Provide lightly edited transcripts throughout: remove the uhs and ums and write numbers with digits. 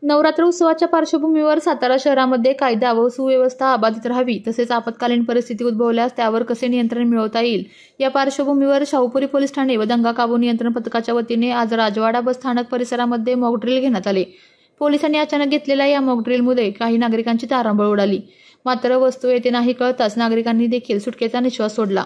नवरात्र उत्सवाच्या पार्श्वभूमीवर सातारा शहरामध्ये कायदा व सुव्यवस्था अबाधित राहावी, तसेच आपत्कालीन परिस्थिती उद्भवल्यास त्यावर कसे नियंत्रण मिळवता येईल या पार्श्वभूमीवर शाहूपुरी पोलीस ठाणे व दंगा काबू नियंत्रण पथकाच्या वतीने आज राजवाडा बस स्थानक परिसरामध्ये मॉक ड्रिल घेण्यात आले। पोलिसांनी अचानक घेतलेल्या या मॉक ड्रिलमध्ये काही नागरिकांची तारांबळ उडाली, मात्र वस्तू येथे नाही कळताच नागरिकांनी देखील सुटकेचा निश्वास सोडला।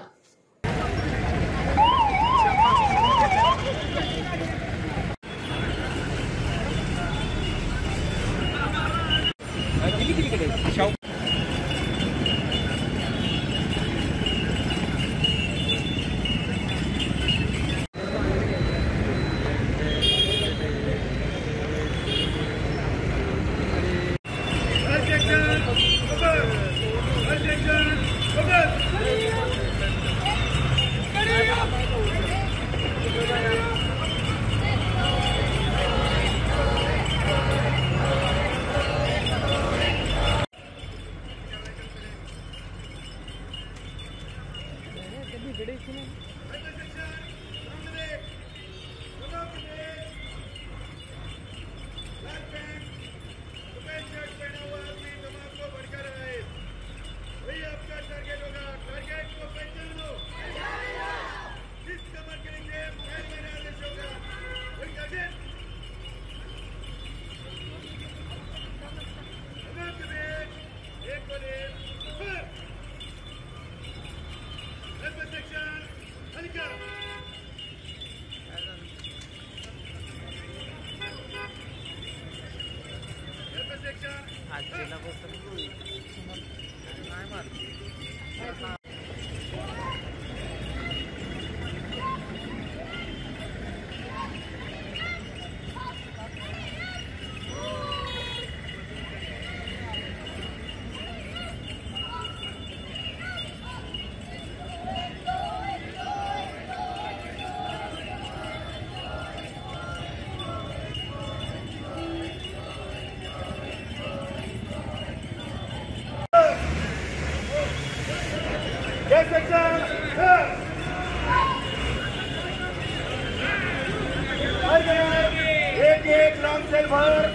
एक लॉन्ग सेल भर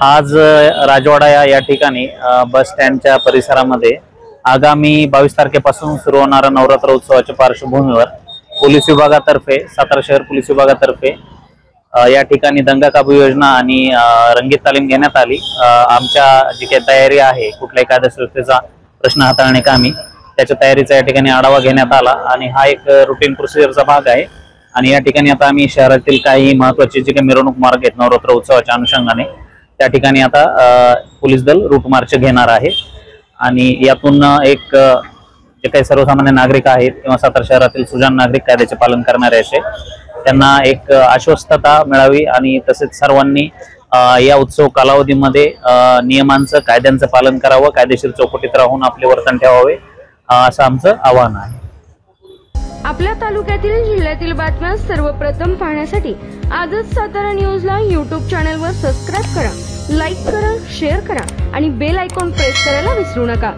आज राजवाडा या ठिकाणी बस स्टँडच्या परिसरामध्ये आगामी 22 तारखेपासून सुरू होणाऱ्या नवरात्र उत्सवाच्या पार्श्वभूमीवर पोलीस विभागातर्फे सातारा शहर पोलीस विभागातर्फे या ठिकाणी दंगा काबू योजना आणि रंगीत तालीम घेण्यात आली। आमच्या जी काही तयारी आहे कुठल्याही कायदेसुव्यवस्थेचा प्रश्न हाताळण्याकामी त्याच्या तयारीचा या ठिकाणी आढावा घेण्यात आला आणि हा एक रुटीन प्रोसिजरचा भाग आहे। आणि या ठिकाणी आता आम्ही शहरातील काही महत्त्वाचे जे काही मिरवणूक मार्ग आहेत नवरात्र उत्सवाच्या अनुषंगाने त्या ठिकाणी आता पोलीस दल रूट मार्च घेणार आहे आणि यातून एक जे काही सर्वसामान्य नागरिक आहेत किंवा सातारा शहरातील सुजाण नागरिक कायद्याचे पालन करणारे असे त्यांना एक आश्वस्तता मिळावी आणि तसेच सर्वांनी या उत्सव कालावधीमध्ये नियमांचं कायद्यांचं पालन करावं, कायदेशीर चौकटीत राहून आपले वर्तन ठेवावे असं आमचं आवाहन आहे। आपल्या तालुक्यातील जिल्ह्यातील बातम्या सर्वप्रथम पाहण्यासाठी आजच सातारा न्यूजला YouTube चॅनलवर सबस्क्राइब करा, लाईक करा, शेअर करा आणि बेल आयकॉन प्रेस करायला विसरू नका।